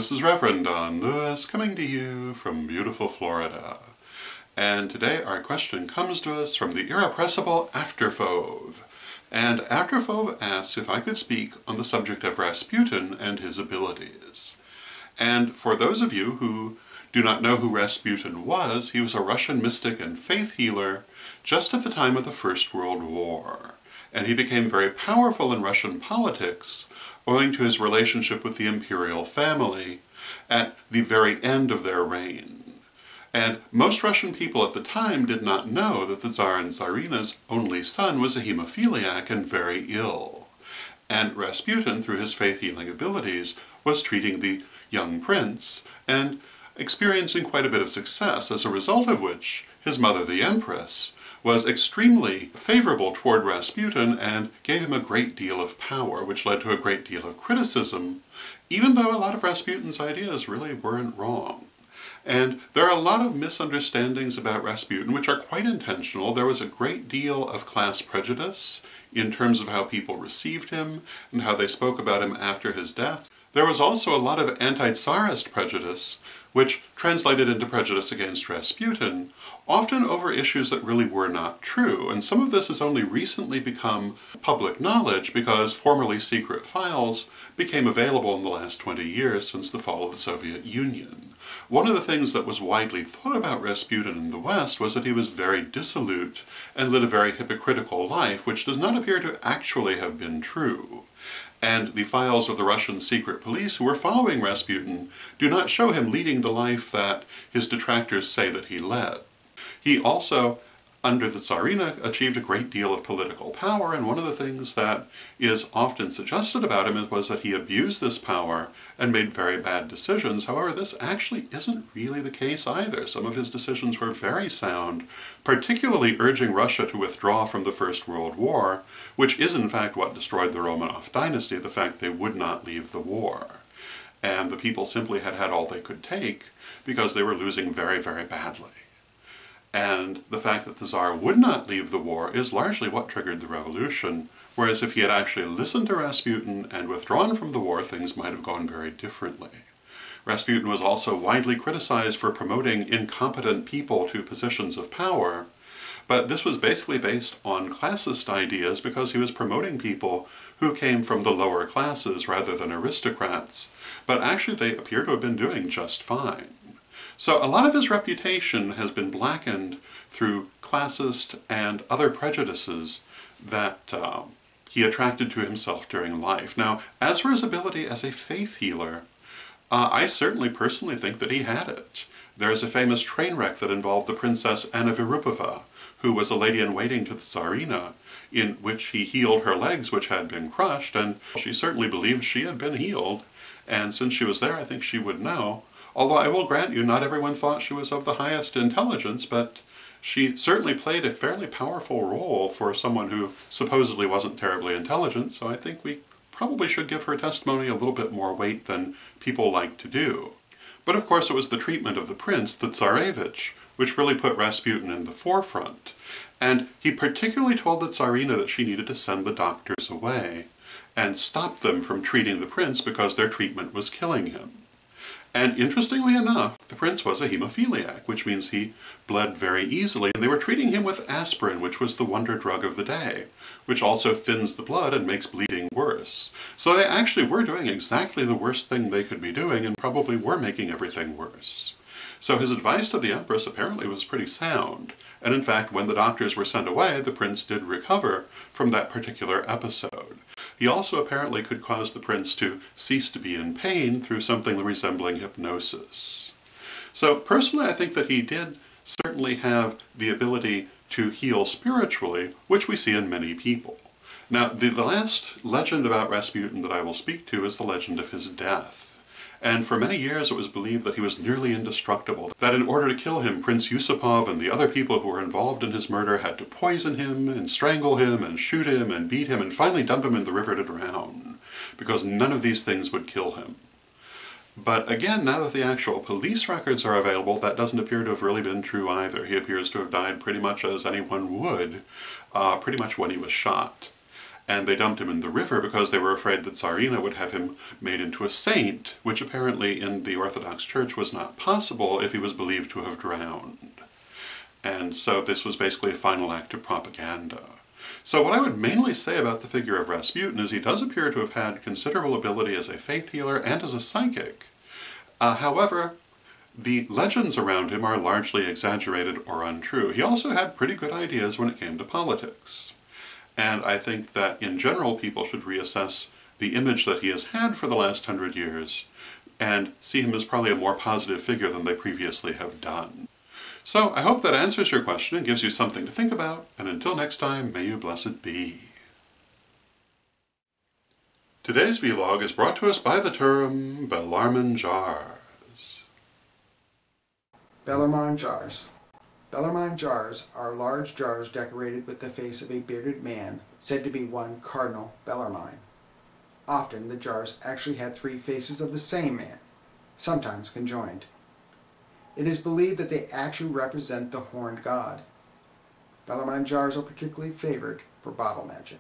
this is Reverend Don Lewis coming to you from beautiful Florida. And today our question comes to us from the irrepressible Afterfove. And Afterfove asks if I could speak on the subject of Rasputin and his abilities. And for those of you who do not know who Rasputin was, he was a Russian mystic and faith healer just at the time of the First World War. And he became very powerful in Russian politics owing to his relationship with the imperial family at the very end of their reign. And most Russian people at the time did not know that the Tsar and Tsarina's only son was a hemophiliac and very ill. And Rasputin, through his faith-healing abilities, was treating the young prince and experiencing quite a bit of success, as a result of which his mother, the Empress, was extremely favorable toward Rasputin and gave him a great deal of power, which led to a great deal of criticism, even though a lot of Rasputin's ideas really weren't wrong. And there are a lot of misunderstandings about Rasputin which are quite intentional. There was a great deal of class prejudice in terms of how people received him and how they spoke about him after his death. There was also a lot of anti-Tsarist prejudice, which translated into prejudice against Rasputin, often over issues that really were not true. And some of this has only recently become public knowledge because formerly secret files became available in the last 20 years since the fall of the Soviet Union. One of the things that was widely thought about Rasputin in the West was that he was very dissolute and led a very hypocritical life, which does not appear to actually have been true. And the files of the Russian secret police who were following Rasputin do not show him leading the life that his detractors say that he led. He also, under the Tsarina, achieved a great deal of political power, and one of the things that is often suggested about him was that he abused this power and made very bad decisions. However, this actually isn't really the case either. Some of his decisions were very sound, particularly urging Russia to withdraw from the First World War, which is in fact what destroyed the Romanov dynasty, the fact they would not leave the war. And the people simply had had all they could take because they were losing very, very badly. And the fact that the Tsar would not leave the war is largely what triggered the revolution, whereas if he had actually listened to Rasputin and withdrawn from the war, things might have gone very differently. Rasputin was also widely criticized for promoting incompetent people to positions of power, but this was basically based on classist ideas because he was promoting people who came from the lower classes rather than aristocrats, but actually they appear to have been doing just fine. So a lot of his reputation has been blackened through classist and other prejudices that he attracted to himself during life. Now, as for his ability as a faith healer, I certainly personally think that he had it. There's a famous train wreck that involved the Princess Anna Verupova, who was a lady-in-waiting to the Tsarina, in which he healed her legs which had been crushed, and she certainly believed she had been healed, and since she was there I think she would know. Although I will grant you, not everyone thought she was of the highest intelligence, but she certainly played a fairly powerful role for someone who supposedly wasn't terribly intelligent, so I think we probably should give her testimony a little bit more weight than people like to do. But of course it was the treatment of the prince, the Tsarevich, which really put Rasputin in the forefront. And he particularly told the Tsarina that she needed to send the doctors away and stop them from treating the prince because their treatment was killing him. And interestingly enough, the prince was a hemophiliac, which means he bled very easily, and they were treating him with aspirin, which was the wonder drug of the day, which also thins the blood and makes bleeding worse. So they actually were doing exactly the worst thing they could be doing, and probably were making everything worse. So his advice to the Empress apparently was pretty sound, and in fact, when the doctors were sent away, the prince did recover from that particular episode. He also apparently could cause the prince to cease to be in pain through something resembling hypnosis. So personally, I think that he did certainly have the ability to heal spiritually, which we see in many people. Now, the last legend about Rasputin that I will speak to is the legend of his death. And for many years it was believed that he was nearly indestructible, that in order to kill him, Prince Yusupov and the other people who were involved in his murder had to poison him and strangle him and shoot him and beat him and finally dump him in the river to drown, because none of these things would kill him. But again, now that the actual police records are available, that doesn't appear to have really been true either. He appears to have died pretty much as anyone would, pretty much when he was shot. and they dumped him in the river because they were afraid that Tsarina would have him made into a saint, which apparently in the Orthodox Church was not possible if he was believed to have drowned. And so this was basically a final act of propaganda. So what I would mainly say about the figure of Rasputin is he does appear to have had considerable ability as a faith healer and as a psychic. However, the legends around him are largely exaggerated or untrue. He also had pretty good ideas when it came to politics. And I think that in general people should reassess the image that he has had for the last 100 years and see him as probably a more positive figure than they previously have done. So I hope that answers your question and gives you something to think about, and until next time, may you blessed be. Today's vlog is brought to us by the term Bellarmine jars. Bellarmine jars. Bellarmine jars are large jars decorated with the face of a bearded man, said to be one Cardinal Bellarmine. Often the jars actually had 3 faces of the same man, sometimes conjoined. It is believed that they actually represent the horned god. Bellarmine jars are particularly favored for bottle magic.